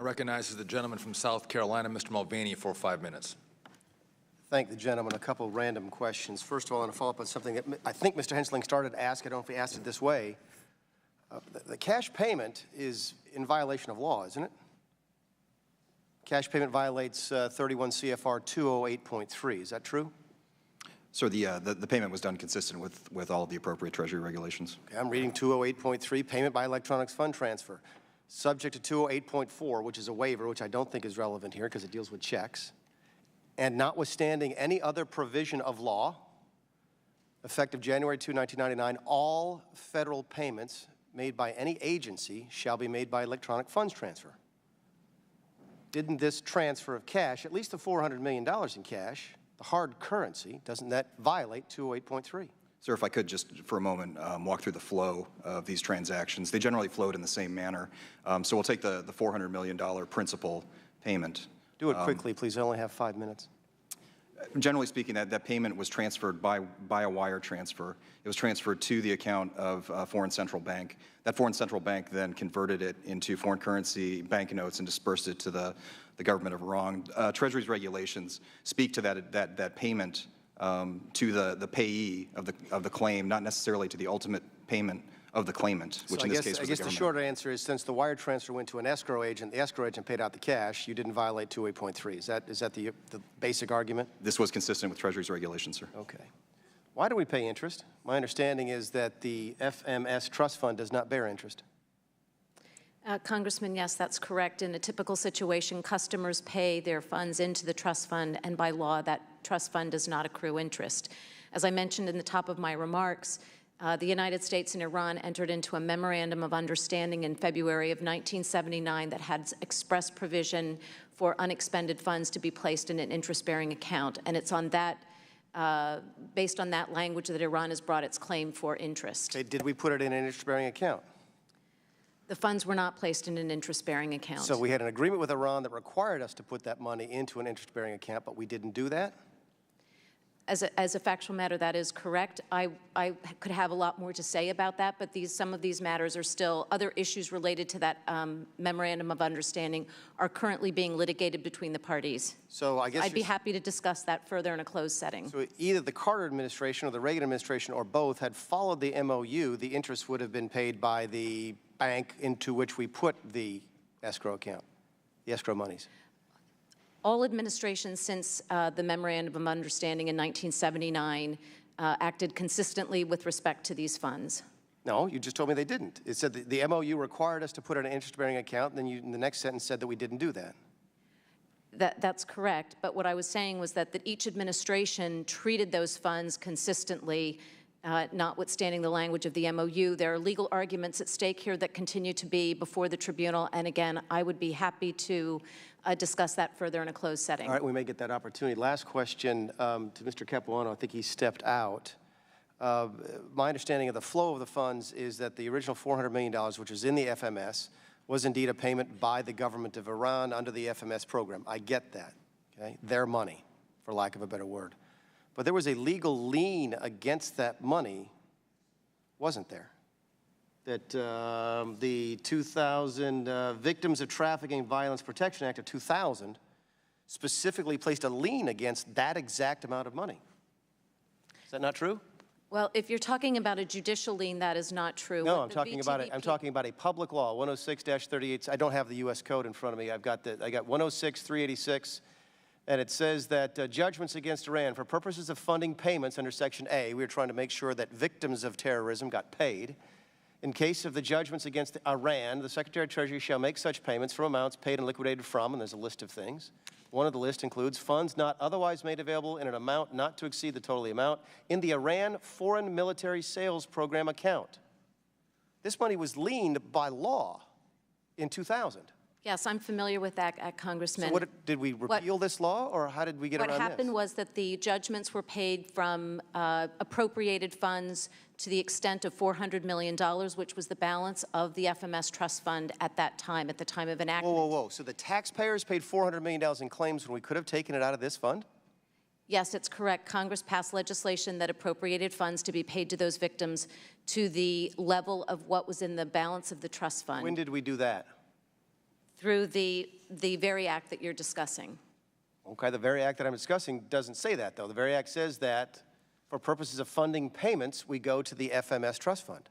recognizes the gentleman from South Carolina, Mr. Mulvaney, for 5 minutes. Thank the gentleman. A couple random questions. First of all, I want to follow up on something that I think Mr. Hensling started to ask. I don't know if he asked it this way. The cash payment is in violation of law, isn't it? Cash payment violates 31 CFR 208.3. Is that true? Sir, the payment was done consistent with all of the appropriate Treasury regulations. Okay, I'm reading 208.3, payment by electronic fund transfer. Subject to 208.4, which is a waiver, which I don't think is relevant here because it deals with checks. And notwithstanding any other provision of law, effective January 2, 1999, all federal payments made by any agency shall be made by electronic funds transfer. Didn't this transfer of cash, at least the $400 million in cash, the hard currency, doesn't that violate 208.3? Sir, if I could just for a moment walk through the flow of these transactions. They generally flowed in the same manner. So we'll take the $400 million principal payment. Do it quickly, please. I only have 5 minutes. Generally speaking, that payment was transferred by a wire transfer. It was transferred to the account of a foreign central bank. That foreign central bank then converted it into foreign currency banknotes and dispersed it to the government of Iran. Treasury's regulations speak to that payment to the payee of the claim, not necessarily to the ultimate payment of the claimant, which in this case was the government. I guess the short answer is, since the wire transfer went to an escrow agent, the escrow agent paid out the cash, you didn't violate 208.3. Is that the basic argument? This was consistent with Treasury's regulations, sir. Okay. Why do we pay interest? My understanding is that the FMS trust fund does not bear interest. Congressman, yes, that's correct. In a typical situation, customers pay their funds into the trust fund, and by law, that trust fund does not accrue interest. As I mentioned in the top of my remarks, the United States and Iran entered into a memorandum of understanding in February of 1979 that had express provision for unexpended funds to be placed in an interest-bearing account, and it's on that, based on that language, that Iran has brought its claim for interest. Okay, did we put it in an interest-bearing account? The funds were not placed in an interest-bearing account. So we had an agreement with Iran that required us to put that money into an interest-bearing account, but we didn't do that? As a factual matter, that is correct. I could have a lot more to say about that, but some of these matters are still, other issues related to that memorandum of understanding are currently being litigated between the parties. So I guess I'd be happy to discuss that further in a closed setting. So either the Carter administration or the Reagan administration or both had followed the MOU, the interest would have been paid by the bank into which we put the escrow account, the escrow monies. All administrations since the Memorandum of Understanding in 1979 acted consistently with respect to these funds. No, you just told me they didn't. It said that the MOU required us to put it in an interest-bearing account, and then you, in the next sentence, said that we didn't do that. That's correct, but what I was saying was that each administration treated those funds consistently, notwithstanding the language of the MOU. There are legal arguments at stake here that continue to be before the tribunal, and again, I would be happy to discuss that further in a closed setting. All right, we may get that opportunity. Last question to Mr. Capuano. I think he stepped out. My understanding of the flow of the funds is that the original $400 million, which was in the FMS, was indeed a payment by the government of Iran under the FMS program. I get that, okay? Their money, for lack of a better word. But there was a legal lien against that money, wasn't there? That the 2000 Victims of Trafficking and Violence Protection Act of 2000 specifically placed a lien against that exact amount of money. Is that not true? Well, if you're talking about a judicial lien, that is not true. No, I'm talking about a public law, 106-38. I don't have the U.S. code in front of me. I got 106-386. And it says that judgments against Iran for purposes of funding payments under Section A, we were trying to make sure that victims of terrorism got paid. In case of the judgments against Iran, the Secretary of Treasury shall make such payments from amounts paid and liquidated from, and there's a list of things. One of the list includes funds not otherwise made available in an amount not to exceed the total amount in the Iran Foreign Military Sales Program account. This money was liened by law in 2000. Yes, I'm familiar with that, Congressman. So did we repeal this law, or how did we get around this? What happened was that the judgments were paid from appropriated funds to the extent of $400 million, which was the balance of the FMS trust fund at that time, at the time of enactment. Whoa. So the taxpayers paid $400 million in claims when we could have taken it out of this fund? Yes, it's correct. Congress passed legislation that appropriated funds to be paid to those victims to the level of what was in the balance of the trust fund. When did we do that? Through the very act that you're discussing. Okay, the very act that I'm discussing doesn't say that, though. The very act says that for purposes of funding payments, we go to the FMS trust fund.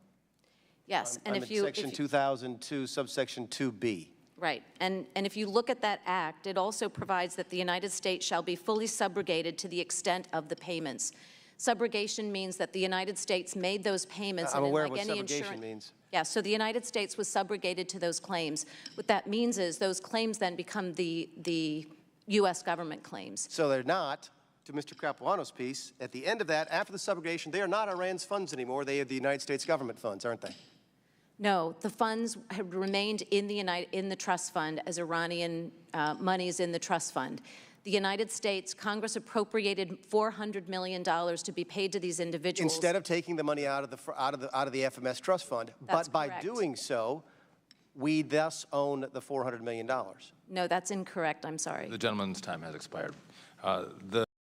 Yes, and I'm if in you... Section 2002, subsection 2B. Right, and if you look at that act, it also provides that the United States shall be fully subrogated to the extent of the payments. Subrogation means that the United States made those payments. I'm and aware like of what any subrogation means. Yeah, so the United States was subrogated to those claims. What that means is those claims then become the U.S. government claims. So they're not, to Mr. Capuano's piece, at the end of that, after the subrogation, they are not Iran's funds anymore. They are the United States government funds, aren't they? No, the funds have remained in the trust fund as Iranian monies in the trust fund. The United States, Congress appropriated $400 million to be paid to these individuals. Instead of taking the money out of the FMS trust fund, That's but by correct. doing so, we thus own the $400 million. No, that's incorrect. I'm sorry. The gentleman's time has expired. The